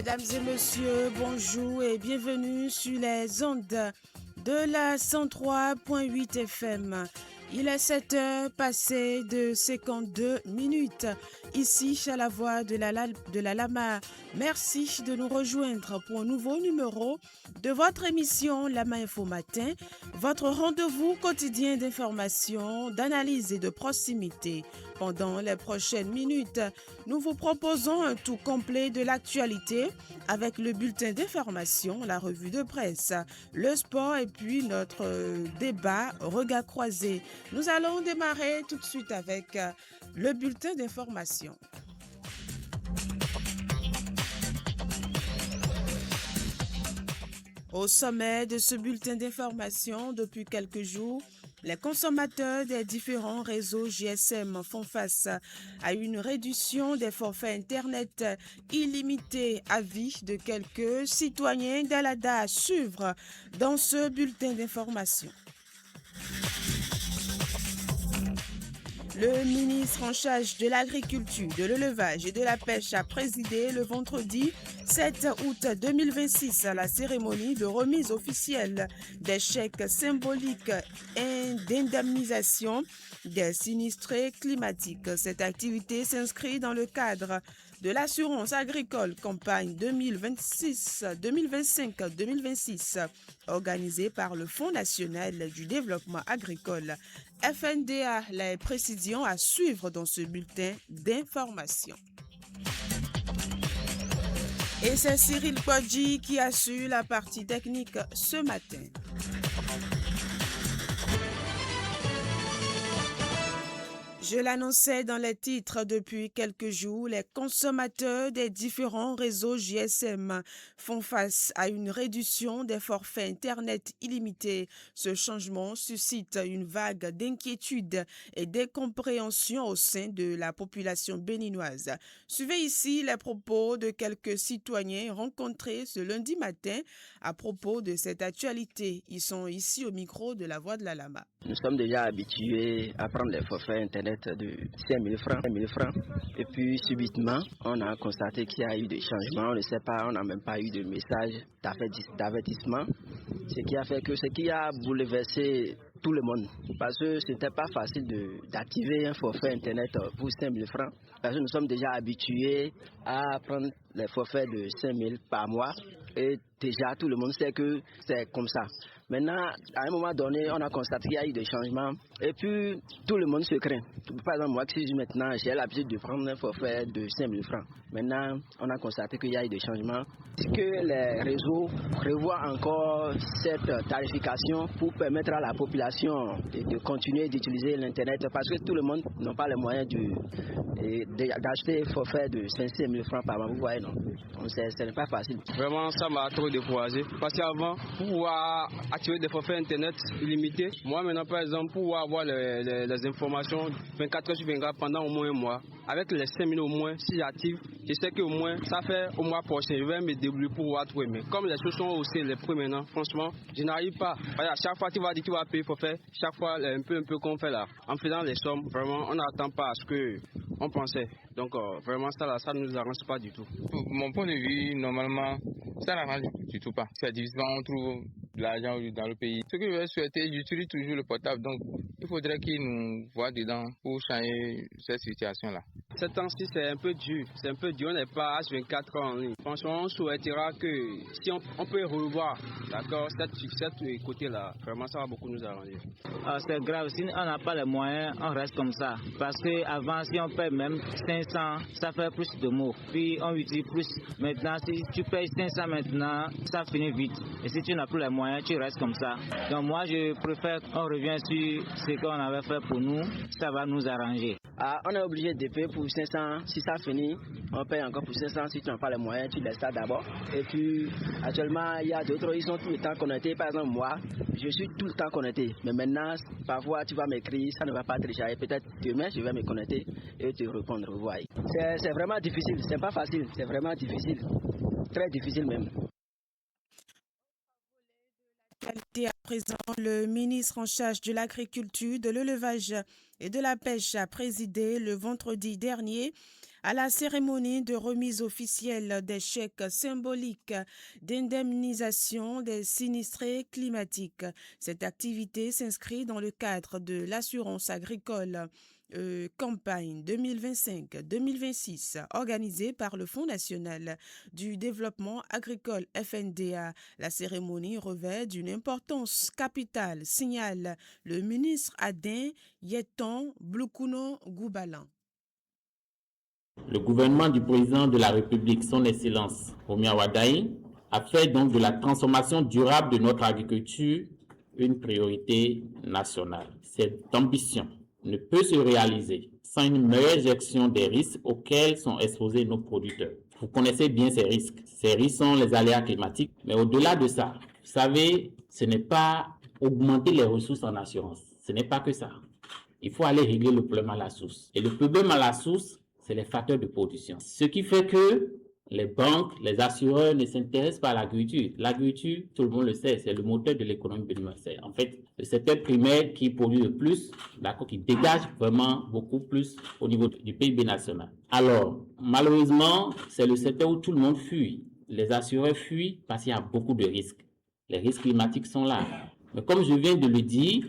Mesdames et messieurs, bonjour et bienvenue sur les ondes de la 103.8 FM. Il est 7 heures passées de 52 minutes. Ici, à la voix de la Lama. Merci de nous rejoindre pour un nouveau numéro de votre émission Lama Info Matin, votre rendez-vous quotidien d'information, d'analyse et de proximité. Pendant les prochaines minutes, nous vous proposons un tout complet de l'actualité avec le bulletin d'information, la revue de presse, le sport et puis notre débat regard croisé. Nous allons démarrer tout de suite avec le bulletin d'information. Au sommet de ce bulletin d'information, depuis quelques jours, les consommateurs des différents réseaux GSM font face à une réduction des forfaits Internet illimités à vie de quelques citoyens d'Alada à suivre dans ce bulletin d'information. Le ministre en charge de l'agriculture, de l'élevage et de la pêche a présidé le vendredi 7 août 2026 à la cérémonie de remise officielle des chèques symboliques et d'indemnisation des sinistrés climatiques. Cette activité s'inscrit dans le cadre de l'assurance agricole campagne 2025-2026 organisée par le Fonds national du développement agricole FNDA. Les précisions à suivre dans ce bulletin d'information. Et c'est Cyril Kodji qui assure la partie technique ce matin. Je l'annonçais dans les titres depuis quelques jours, les consommateurs des différents réseaux GSM font face à une réduction des forfaits Internet illimités. Ce changement suscite une vague d'inquiétude et d'incompréhension au sein de la population béninoise. Suivez ici les propos de quelques citoyens rencontrés ce lundi matin à propos de cette actualité. Ils sont ici au micro de la Voix de la Lama. Nous sommes déjà habitués à prendre les forfaits Internet de 5 000 francs. Et puis subitement, on a constaté qu'il y a eu des changements. On ne sait pas, on n'a même pas eu de message d'avertissement. Ce qui a fait que ce qui a bouleversé tout le monde. Parce que ce n'était pas facile d'activer un forfait Internet pour 5 000 francs. Parce que nous sommes déjà habitués à prendre les forfaits de 5 000 par mois. Et déjà, tout le monde sait que c'est comme ça. Maintenant, à un moment donné, on a constaté qu'il y a eu des changements. Et puis, tout le monde se craint. Par exemple, moi, si maintenant, j'ai l'habitude de prendre un forfait de 5 000 francs. Maintenant, on a constaté qu'il y a eu des changements. Est-ce que les réseaux prévoient encore cette tarification pour permettre à la population de continuer d'utiliser l'Internet? Parce que tout le monde n'a pas les moyens d'acheter un forfait de 5 000 francs par mois. Vous voyez, non? Donc, ce n'est pas facile. Vraiment, ça m'a trop découragé. Parce qu'avant, pour pouvoir activer des forfaits Internet illimités, moi maintenant, par exemple, pour pouvoir avoir les informations 24 heures sur 24 pendant au moins un mois, avec les 5 000 au moins, si j'active, je sais qu'au moins, ça fait au mois prochain, je vais me débrouiller pour pouvoir trouver. Mais comme les choses sont aussi les prix maintenant, franchement, je n'arrive pas. À chaque fois, tu vas dire que tu vas payer forfait, chaque fois, un peu qu'on fait là. En faisant les sommes, vraiment, on n'attend pas à ce qu'on pensait. Donc, vraiment, ça ne nous arrange pas du tout. Mon point de vue, normalement, ça n'arrange du tout pas. C'est difficile, on trouve de l'argent dans le pays. Ce que je vais souhaiter, j'utilise toujours le portable. Donc, il faudrait qu'ils nous voient dedans pour changer cette situation-là. Cette temps-ci, c'est un peu dur. On n'est pas H24 en ligne. Franchement, on souhaitera que si on peut revoir, d'accord, cette côté-là, vraiment, ça va beaucoup nous arranger. C'est grave. Si on n'a pas les moyens, on reste comme ça. Parce qu'avant, si on paie même 500, ça fait plus de mots. Puis, on utilise plus. Maintenant, si tu payes 500 maintenant, ça finit vite. Et si tu n'as plus les moyens, tu restes comme ça. Donc, moi, je préfère qu'on revienne sur ce qu'on avait fait pour nous. Ça va nous arranger. On est obligé de payer pour 500. Si ça finit, on paye encore pour 500. Si tu n'as pas les moyens, tu laisses ça d'abord. Et puis, actuellement, il y a d'autres, ils sont tout le temps connectés. Par exemple, moi, je suis tout le temps connecté. Mais maintenant, parfois, tu vas m'écrire, ça ne va pas télécharger. Peut-être demain, je vais me connecter et te répondre. Vous voyez. C'est vraiment difficile. C'est pas facile. C'est vraiment difficile. Très difficile même. Qualité à présent, le ministre en charge de l'agriculture, de l'élevage et de la pêche a présidé le vendredi dernier à la cérémonie de remise officielle des chèques symboliques d'indemnisation des sinistrés climatiques. Cette activité s'inscrit dans le cadre de l'assurance agricole campagne 2025-2026 organisée par le Fonds national du développement agricole FNDA. La cérémonie revêt d'une importance capitale, signale le ministre Adin Yeton Blukuno Goubalan. Le gouvernement du président de la République, son Excellence Romia Wardani, a fait donc de la transformation durable de notre agriculture une priorité nationale. Cette ambition ne peut se réaliser sans une meilleure gestion des risques auxquels sont exposés nos producteurs. Vous connaissez bien ces risques. Ces risques sont les aléas climatiques. Mais au-delà de ça, vous savez, ce n'est pas augmenter les ressources en assurance. Ce n'est pas que ça. Il faut aller régler le problème à la source. Et le problème à la source, c'est les facteurs de production. Ce qui fait que les banques, les assureurs ne s'intéressent pas à l'agriculture. L'agriculture, tout le monde le sait, c'est le moteur de l'économie béninoise. C'est en fait le secteur primaire qui produit le plus, d'accord, qui dégage vraiment beaucoup plus au niveau du PIB national. Alors, malheureusement, c'est le secteur où tout le monde fuit. Les assureurs fuient parce qu'il y a beaucoup de risques. Les risques climatiques sont là. Mais comme je viens de le dire,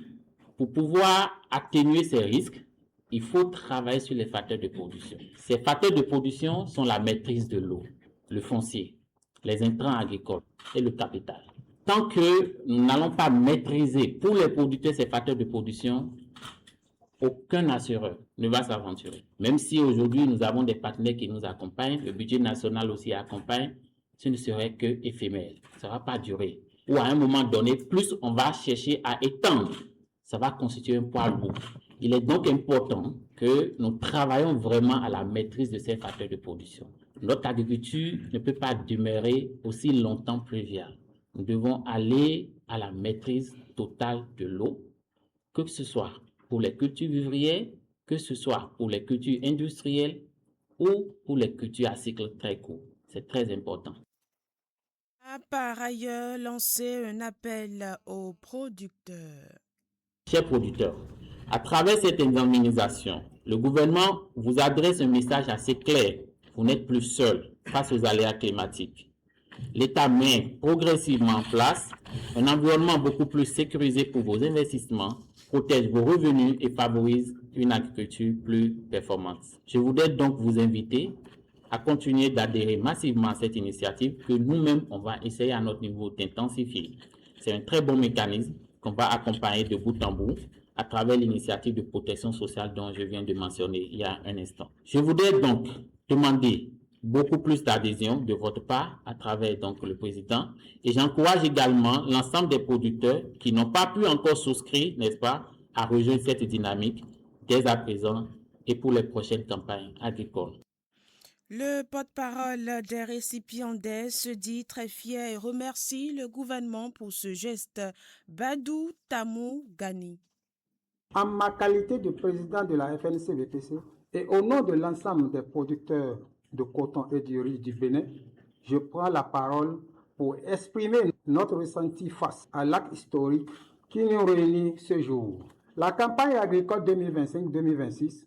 pour pouvoir atténuer ces risques, il faut travailler sur les facteurs de production. Ces facteurs de production sont la maîtrise de l'eau, le foncier, les intrants agricoles et le capital. Tant que nous n'allons pas maîtriser pour les producteurs ces facteurs de production, aucun assureur ne va s'aventurer. Même si aujourd'hui nous avons des partenaires qui nous accompagnent, le budget national aussi accompagne, ce ne serait que éphémère, ça ne va pas durer. Ou à un moment donné, plus on va chercher à étendre, ça va constituer un poids lourd. Il est donc important que nous travaillions vraiment à la maîtrise de ces facteurs de production. Notre agriculture ne peut pas demeurer aussi longtemps pluviale. Nous devons aller à la maîtrise totale de l'eau, que ce soit pour les cultures vivrières, que ce soit pour les cultures industrielles ou pour les cultures à cycle très court. C'est très important. A par ailleurs lancé un appel aux producteurs. Chers producteurs, à travers cette indemnisation, le gouvernement vous adresse un message assez clair. Vous n'êtes plus seul face aux aléas climatiques. L'État met progressivement en place un environnement beaucoup plus sécurisé pour vos investissements, protège vos revenus et favorise une agriculture plus performante. Je voudrais donc vous inviter à continuer d'adhérer massivement à cette initiative que nous-mêmes, on va essayer à notre niveau d'intensifier. C'est un très bon mécanisme qu'on va accompagner de bout en bout à travers l'initiative de protection sociale dont je viens de mentionner il y a un instant. Je voudrais donc demander beaucoup plus d'adhésion de votre part à travers donc le président et j'encourage également l'ensemble des producteurs qui n'ont pas pu encore souscrire, n'est-ce pas, à rejoindre cette dynamique dès à présent et pour les prochaines campagnes agricoles. Le porte-parole des récipiendaires se dit très fier et remercie le gouvernement pour ce geste. Badou Tamou Gani. En ma qualité de président de la FNC-VPC et au nom de l'ensemble des producteurs de coton et du riz du Bénin, je prends la parole pour exprimer notre ressenti face à l'acte historique qui nous réunit ce jour. La campagne agricole 2025-2026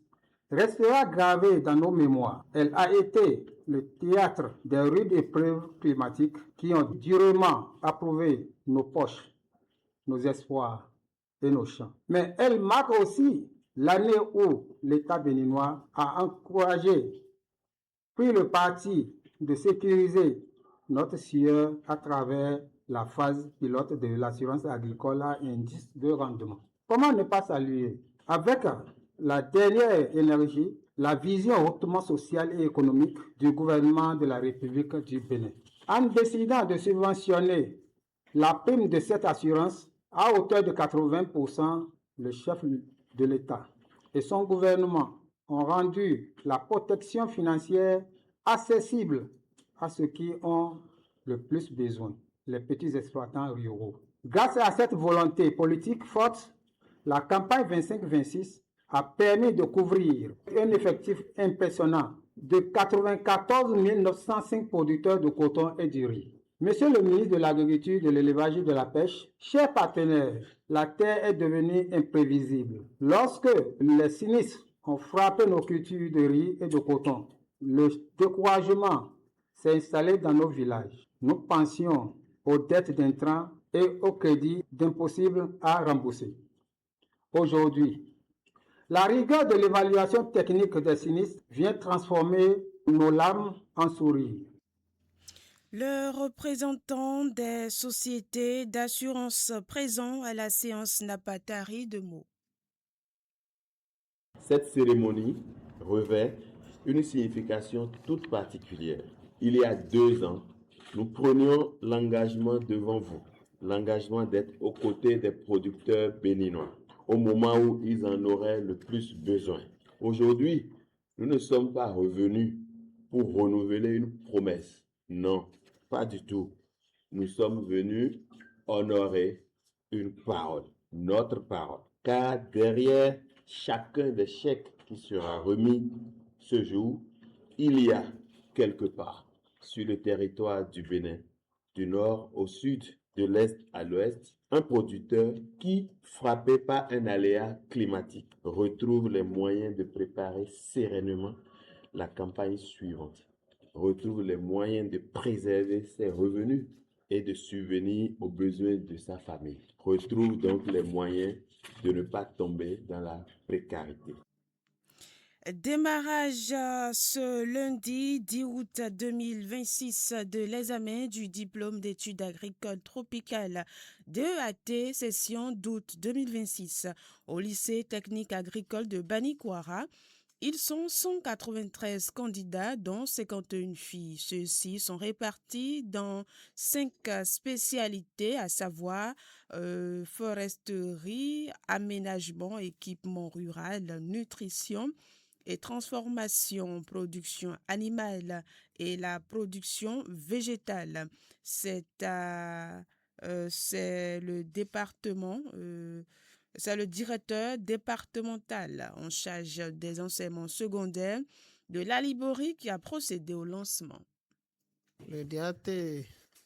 restera gravée dans nos mémoires. Elle a été le théâtre des rudes épreuves climatiques qui ont durement approuvé nos poches, nos espoirs et nos champs. Mais elle marque aussi l'année où l'État béninois a encouragé, pris le parti de sécuriser notre sieur à travers la phase pilote de l'assurance agricole à indice de rendement. Comment ne pas saluer avec la dernière énergie, la vision hautement sociale et économique du gouvernement de la République du Bénin. En décidant de subventionner la prime de cette assurance à hauteur de 80%, le chef de l'État et son gouvernement ont rendu la protection financière accessible à ceux qui ont le plus besoin, les petits exploitants ruraux. Grâce à cette volonté politique forte, la campagne 25-26 a permis de couvrir un effectif impressionnant de 94 905 producteurs de coton et du riz. Monsieur le ministre de l'Agriculture, de l'Élevage et de la Pêche, chers partenaires, la terre est devenue imprévisible. Lorsque les sinistres ont frappé nos cultures de riz et de coton, le découragement s'est installé dans nos villages. Nous pensions aux dettes d'intrants et aux crédits d'impossibles à rembourser. Aujourd'hui, la rigueur de l'évaluation technique des sinistres vient transformer nos larmes en sourires. Le représentant des sociétés d'assurance présent à la séance n'a pas tari de mots. Cette cérémonie revêt une signification toute particulière. Il y a 2 ans, nous prenions l'engagement devant vous, l'engagement d'être aux côtés des producteurs béninois, au moment où ils en auraient le plus besoin. Aujourd'hui, nous ne sommes pas revenus pour renouveler une promesse. Non, pas du tout. Nous sommes venus honorer une parole, notre parole. Car derrière chacun des chèques qui sera remis ce jour, il y a quelque part sur le territoire du Bénin, du nord au sud, de l'est à l'ouest, un producteur qui, frappé par un aléa climatique, retrouve les moyens de préparer sereinement la campagne suivante, retrouve les moyens de préserver ses revenus et de subvenir aux besoins de sa famille, retrouve donc les moyens de ne pas tomber dans la précarité. Démarrage ce lundi 10 août 2026 de l'examen du diplôme d'études agricoles tropicales DEAT session d'août 2026 au lycée technique agricole de Banikwara. Ils sont 193 candidats, dont 51 filles. Ceux-ci sont répartis dans 5 spécialités, à savoir foresterie, aménagement, équipement rural, nutrition et transformation, production animale et la production végétale. C'est le département... C'est le directeur départemental en charge des enseignements secondaires de la Liborie qui a procédé au lancement. Le DAT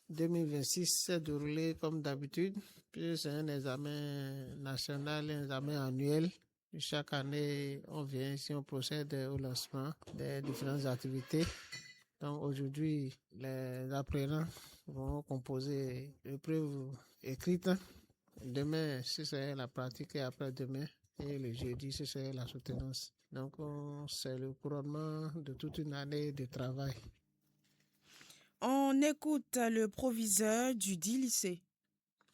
2026 s'est déroulé comme d'habitude, puis c'est un examen national, un examen annuel. Chaque année, on vient ici, on procède au lancement des différentes activités. Donc aujourd'hui, les apprenants vont composer l'épreuve écrite. Demain, ce serait la pratique et après-demain, et le jeudi, ce serait la soutenance. Donc, c'est le couronnement de toute une année de travail. On écoute le proviseur du dit lycée.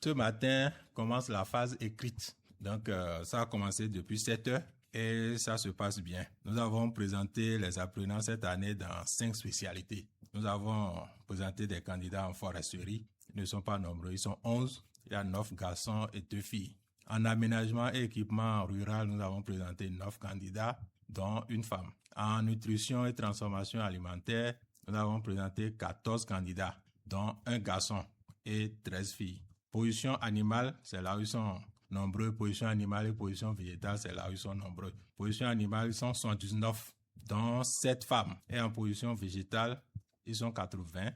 Ce matin commence la phase écrite. Donc, ça a commencé depuis 7 heures et ça se passe bien. Nous avons présenté les apprenants cette année dans 5 spécialités. Nous avons présenté des candidats en foresterie. Ils ne sont pas nombreux, ils sont 11. Il y a 9 garçons et 2 filles. En aménagement et équipement rural, nous avons présenté 9 candidats, dont une femme. En nutrition et transformation alimentaire, nous avons présenté 14 candidats, dont un garçon et 13 filles. Position animale, c'est là où ils sont nombreux. Position animale et position végétale, c'est là où ils sont nombreux. Position animale, ils sont 119, dont 7 femmes. Et en position végétale, ils sont 80,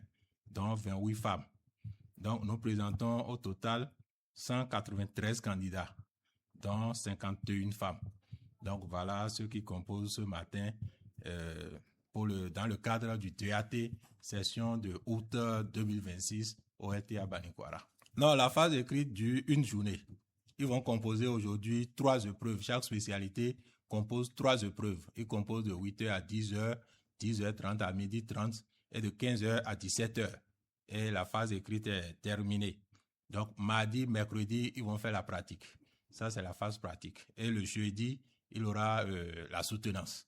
dont 28 femmes. Donc, nous présentons au total 193 candidats, dont 51 femmes. Donc, voilà ce qui compose ce matin dans le cadre du DEAT, session de août 2026 au LTA Banikwara. Non, la phase écrite dure une journée. Ils vont composer aujourd'hui 3 épreuves. Chaque spécialité compose 3 épreuves. Ils composent de 8h à 10h, 10h30 à 12h30 et de 15h à 17h. Et la phase écrite est terminée. Donc, mardi, mercredi, ils vont faire la pratique. Ça, c'est la phase pratique. Et le jeudi, il y aura la soutenance.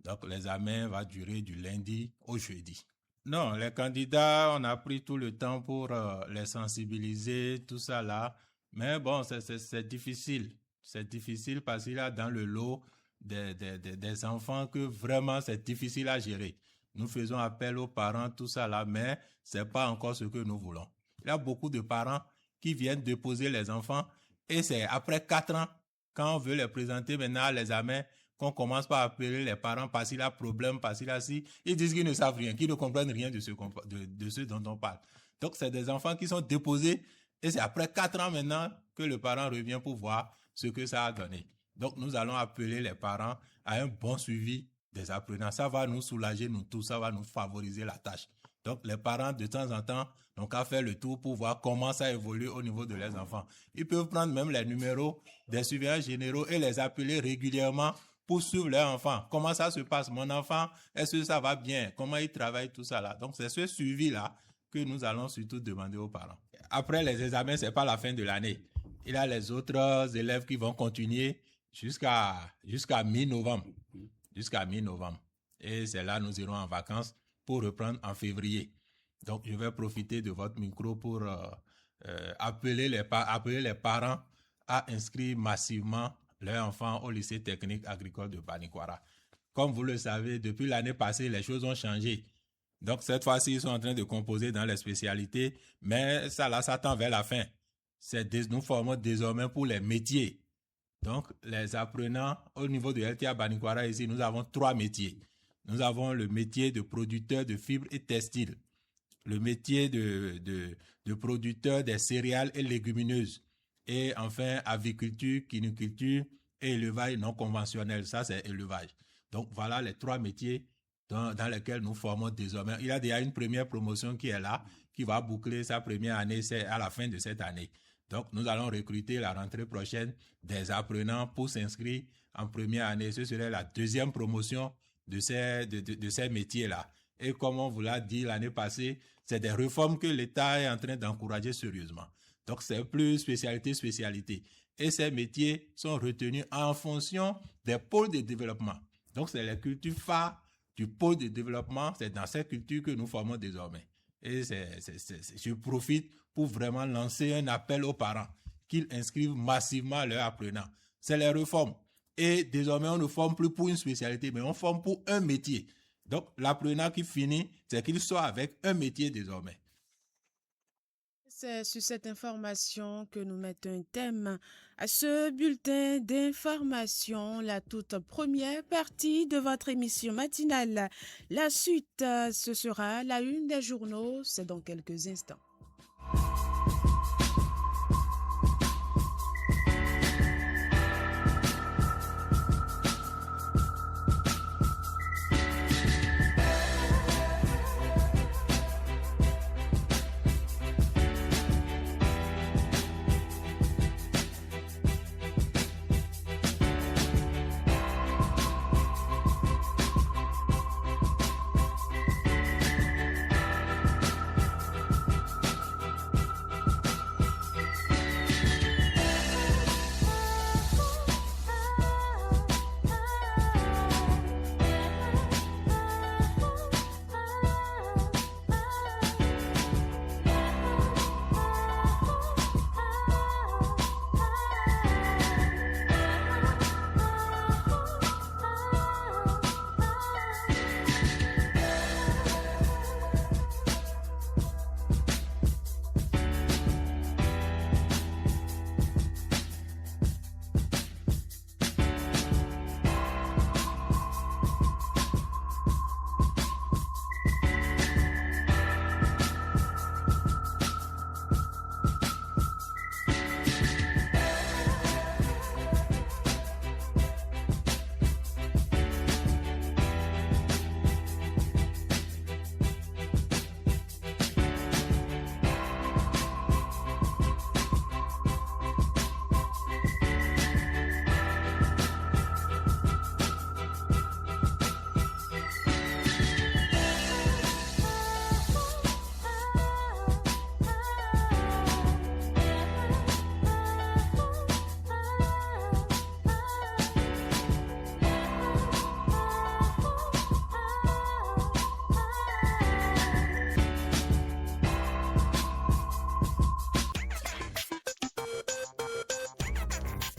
Donc, l'examen va durer du lundi au jeudi. Non, les candidats, on a pris tout le temps pour les sensibiliser, tout ça là. Mais bon, c'est difficile. C'est difficile parce qu'il y a dans le lot des enfants que vraiment c'est difficile à gérer. Nous faisons appel aux parents, tout ça là, mais c'est pas encore ce que nous voulons. Il y a beaucoup de parents qui viennent déposer les enfants et c'est après 4 ans, quand on veut les présenter maintenant à l'examen, qu'on commence par appeler les parents parce qu'il y a problème, parce qu'il y a si. Ils disent qu'ils ne savent rien, qu'ils ne comprennent rien de ce dont on parle. Donc, c'est des enfants qui sont déposés et c'est après 4 ans maintenant que le parent revient pour voir ce que ça a donné. Donc, nous allons appeler les parents à un bon suivi des apprenants. Ça va nous soulager, nous tous, ça va nous favoriser la tâche. Donc, les parents, de temps en temps, n'ont qu'à faire le tour pour voir comment ça évolue au niveau de leurs enfants. Ils peuvent prendre même les numéros des surveillants généraux et les appeler régulièrement pour suivre leurs enfants. Comment ça se passe? Mon enfant, est-ce que ça va bien? Comment il travaille, tout ça là? Donc, c'est ce suivi-là que nous allons surtout demander aux parents. Après les examens, c'est pas la fin de l'année. Il y a les autres élèves qui vont continuer jusqu'à mi-novembre. Jusqu'à mi-novembre. Et c'est là nous irons en vacances pour reprendre en février. Donc, je vais profiter de votre micro pour appeler les parents à inscrire massivement leurs enfants au lycée technique agricole de Banikwara. Comme vous le savez, depuis l'année passée, les choses ont changé. Donc, cette fois-ci, ils sont en train de composer dans les spécialités, mais ça tend vers la fin. Nous formons désormais pour les métiers. Donc, les apprenants, au niveau de LTA Banikwara, ici, nous avons 3 métiers. Nous avons le métier de producteur de fibres et textiles, le métier de producteur des céréales et légumineuses, et enfin, aviculture, quinoculture et élevage non conventionnel. Ça, c'est élevage. Donc, voilà les 3 métiers dans lesquels nous formons désormais. Il y a déjà une première promotion qui est là, qui va boucler sa première année, c'est à la fin de cette année. Donc, nous allons recruter la rentrée prochaine des apprenants pour s'inscrire en première année. Ce serait la 2e promotion de ces métiers-là. Et comme on vous l'a dit l'année passée, c'est des réformes que l'État est en train d'encourager sérieusement. Donc, c'est plus spécialité. Et ces métiers sont retenus en fonction des pôles de développement. Donc, c'est les cultures phares du pôle de développement. C'est dans ces cultures que nous formons désormais. Et je profite pour vraiment lancer un appel aux parents qu'ils inscrivent massivement leurs apprenants. C'est les réformes. Et désormais, on ne forme plus pour une spécialité, mais on forme pour un métier. Donc, l'apprenant qui finit, c'est qu'il soit avec un métier désormais. C'est sur cette information que nous mettons un thème à ce bulletin d'information, la toute première partie de votre émission matinale. La suite, ce sera la une des journaux, c'est dans quelques instants.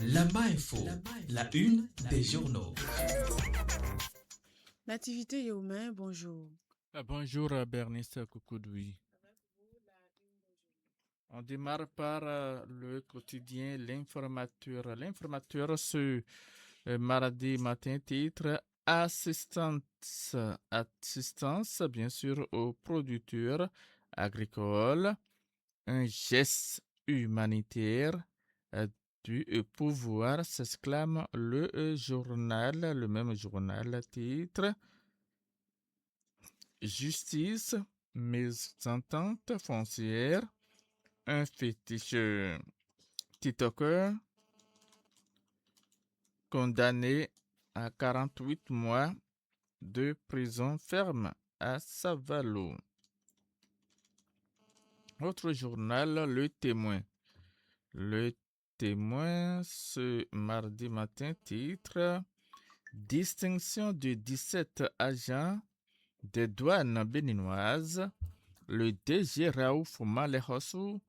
Lama Info, la une des journaux. Nativité Yéoumen, bonjour. Bonjour Bernice Koukoudoui. On démarre par le quotidien L'Informateur. L'Informateur ce mardi matin titre assistance bien sûr aux producteurs agricole, un geste humanitaire du pouvoir, s'exclame le même journal titre Justice, mésentente foncière, un fétiche TikToker condamné à 48 mois de prison ferme à Savalo. Autre journal, Le Témoin. Le Témoin, ce mardi matin, titre Distinction de 17 agents des douanes béninoises. Le DG Raouf Malehossou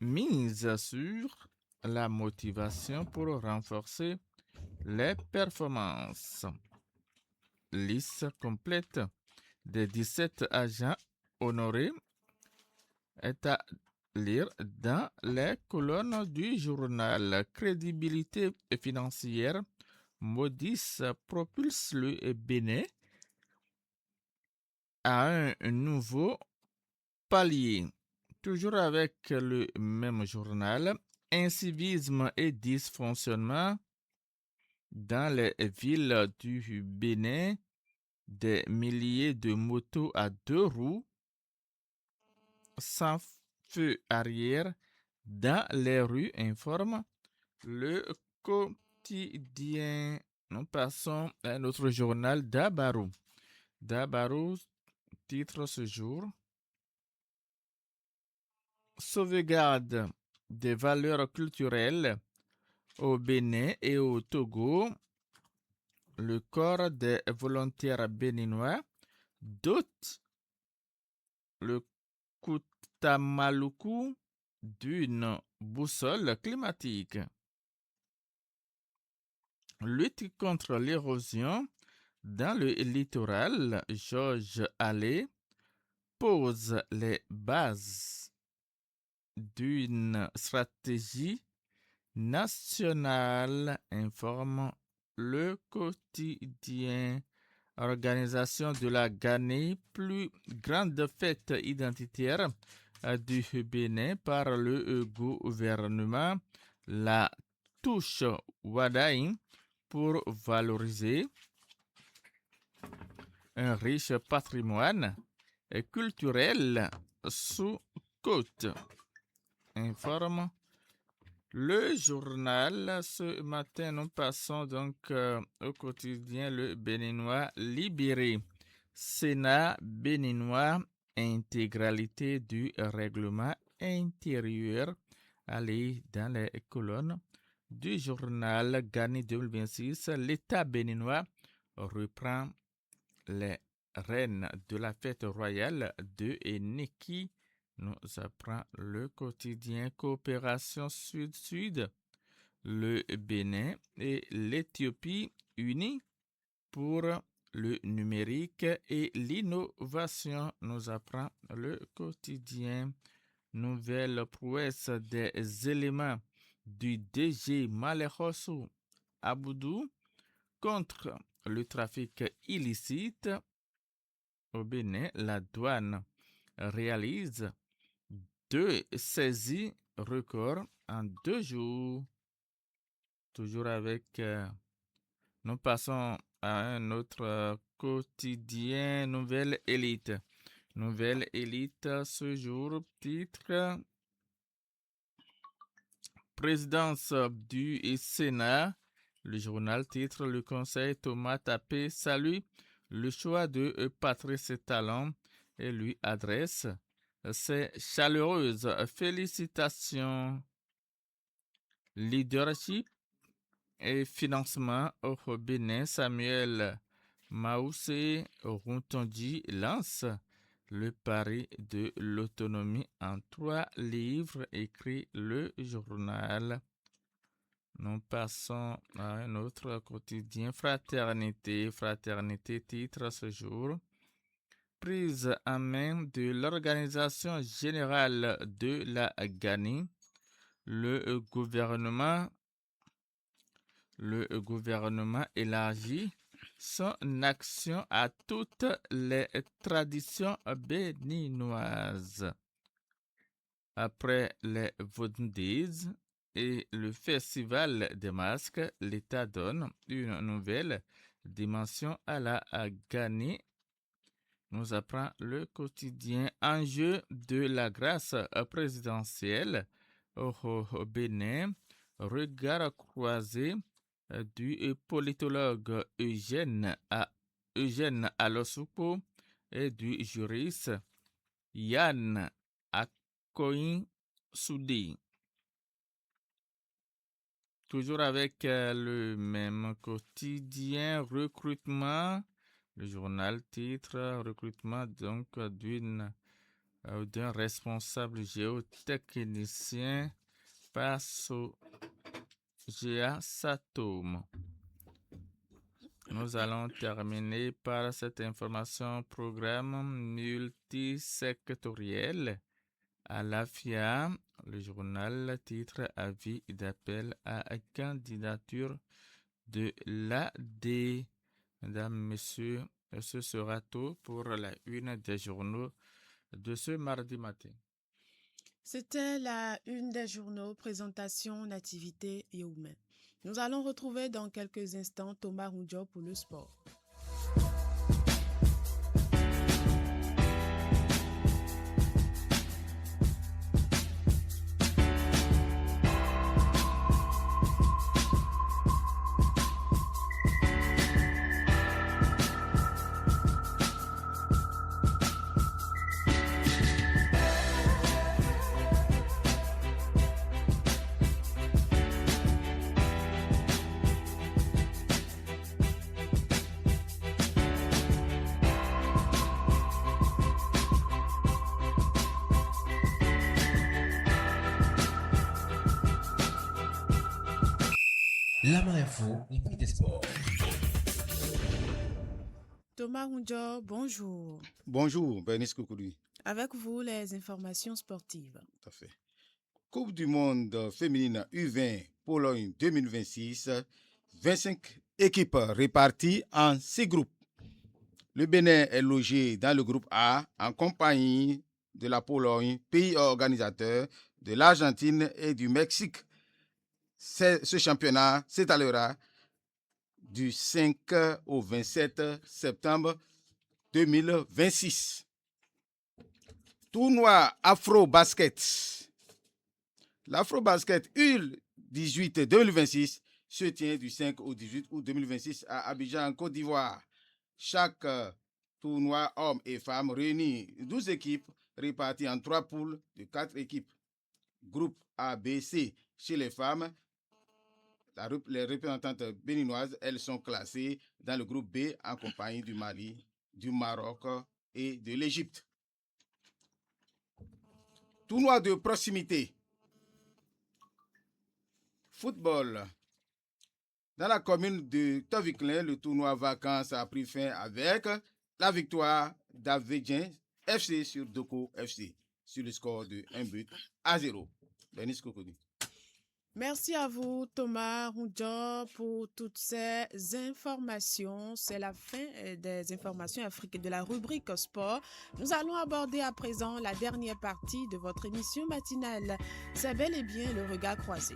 mise sur la motivation pour renforcer les performances. Liste complète des 17 agents honorés est à lire dans les colonnes du journal. Crédibilité financière, Modis propulse le Bénin à un nouveau palier. Toujours avec le même journal, incivisme et dysfonctionnement dans les villes du Bénin, des milliers de motos à 2 roues sans feu arrière dans les rues, informe le quotidien. Nous passons à notre journal Dabarou. Dabarou titre ce jour Sauvegarde des valeurs culturelles au Bénin et au Togo. Le corps des volontaires béninois dote le Koutamaloukou d'une boussole climatique. Lutte contre l'érosion dans le littoral, Georges Allais pose les bases d'une stratégie nationale, informe le quotidien. Organisation de la Ghanée, plus grande fête identitaire du Bénin par le gouvernement, la touche Wadaï pour valoriser un riche patrimoine culturel sous côte, informe le journal. Ce matin, nous passons donc au quotidien Le Béninois libéré. Sénat béninois, intégralité du règlement intérieur. Allez dans les colonnes du journal Gani 2026. L'État béninois reprend les rênes de la fête royale de Neki. Nous apprend le quotidien Coopération Sud-Sud, le Bénin et l'Éthiopie unis pour le numérique et l'innovation, nous apprend le quotidien. Nouvelle prouesse des éléments du DG Malehossou Aboudou contre le trafic illicite au Bénin. La douane réalise 2 saisies records en 2 jours. Toujours avec... nous passons à un autre quotidien, Nouvelle Élite. Nouvelle Élite, ce jour, titre Présidence du Sénat. Le journal titre Le Conseil Thomas Tapé salue le choix de Patrice Talon et lui adresse ses chaleureuses félicitations. Leadership et financement au Bénin, Samuel Maoussé Rontondi lance le pari de l'autonomie en 3 livres, écrit le journal. Nous passons à un autre quotidien, Fraternité. Fraternité titre ce jour prise en main de l'Organisation générale de la Ghanie. Le gouvernement élargi son action à toutes les traditions béninoises. Après les Vodun Days et le Festival des masques, l'État donne une nouvelle dimension à la Ghanée, nous apprend le quotidien. Enjeu de la grâce présidentielle au Bénin, regard croisé du politologue Eugène Alosupo et du juriste Yann Akoin Soudi. Toujours avec le même quotidien, recrutement, le journal titre recrutement donc d'un responsable géotechnicien passe au GA Satom. Nous allons terminer par cette information programme multisectoriel à l'AFIA. Le journal titre avis d'appel à candidature de l'AD. Mesdames, messieurs, ce sera tout pour la une des journaux de ce mardi matin. C'était la une des journaux, présentation, nativité et humain. Nous allons retrouver dans quelques instants Thomas Roudjo pour le sport. Lama Info, les prix des sports. Thomas Roudjo, bonjour. Bonjour, Bernice Koukoudi. Avec vous, les informations sportives. Tout à fait. Coupe du monde féminine U20 Pologne 2026, 25 équipes réparties en 6 groupes. Le Bénin est logé dans le groupe A en compagnie de la Pologne, pays organisateur, de l'Argentine et du Mexique. Ce championnat s'étalera du 5 au 27 septembre 2026. Tournoi Afro-Basket. L'Afro-Basket U18 2026 se tient du 5 au 18 août 2026 à Abidjan, en Côte d'Ivoire. Chaque tournoi hommes et femmes réunit 12 équipes réparties en 3 poules de 4 équipes. Groupe A, B, C. Chez les femmes, les représentantes béninoises, elles sont classées dans le groupe B en compagnie du Mali, du Maroc et de l'Égypte. Tournoi de proximité. Football. Dans la commune de Toviklen, le tournoi vacances a pris fin avec la victoire d'Abidjan FC sur Doko FC sur le score de 1-0. Denis Kokodi. Merci à vous, Thomas Roudjo, pour toutes ces informations. C'est la fin des informations africaines de la rubrique sport. Nous allons aborder à présent la dernière partie de votre émission matinale. C'est bel et bien le regard croisé.